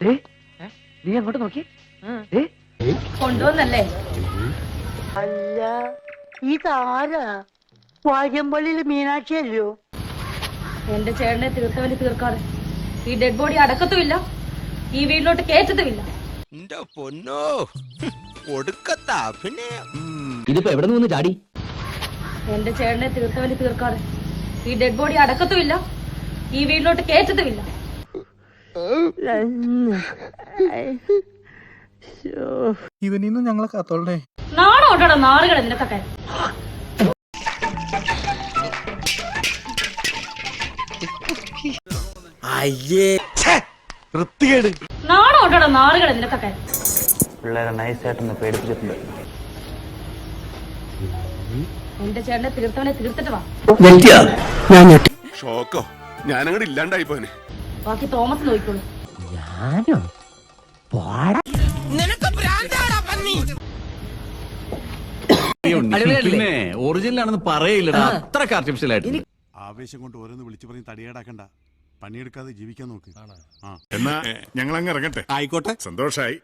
നീ അങ്ങോട്ട് നോക്കി കൊണ്ടുവന്നല്ലേ? അല്ല ഇതാരാ? വാര്യമ്പള്ളിയില് മീനാക്ഷി അല്ലയോ? എന്റെ ചേട്ടനെ തീർത്തവന് തീർക്കാതെ ഈ ഡെഡ് ബോഡി അടക്കത്തുമില്ല, ഈ വീട്ടിലോട്ട് കേറ്റത്തുമില്ല. പൊന്നോ ഒടുക്കത്താ. പിന്നെ ഇതിപ്പോ എവിടെ നിന്ന് ചാടി? എന്റെ ചേട്ടനെ തീർത്തവന് തീർക്കാതെ ഈ ഡെഡ് ബോഡി അടക്കത്തുമില്ല, ഈ വീട്ടിലോട്ട് കേറ്റത്തുമില്ല. ഇവനിന്ന് ഞങ്ങളെ കാത്തോളേ. നാണം ഉണ്ടോടാ നാളുകളെ നിനക്കൊക്കെ. നാണം ഉണ്ടോടാ നാളുകളെ നിനക്കൊക്കെ. പിള്ളേരെ നൈസായിട്ടൊന്ന് പേടിപ്പിച്ചിട്ടുണ്ട്. എന്റെ ചേട്ടനെ തീർത്തവനെ തീർത്തിട്ട് വാ. ഷോക്കോ ഞാനങ്ങോട്ട് ഇല്ലാണ്ടായി പോനെ. ബാക്കി തോമസ് നോക്കിക്കോളൂ. ഒറിജിനൽ ആണെന്ന് പറയില്ലടാ, അത്രക്ക് ആർട്ടിഫിഷ്യൽ ആയിട്ട്. ആവേശം കൊണ്ട് ഓരോന്ന് വിളിച്ചു പറഞ്ഞ് തടിയേടാക്കണ്ട, പണിയെടുക്കാതെ ജീവിക്കാൻ നോക്ക്. എന്നാ ഞങ്ങൾ അങ്ങ് ഇറങ്ങട്ടെ. ആയിക്കോട്ടെ, സന്തോഷായി.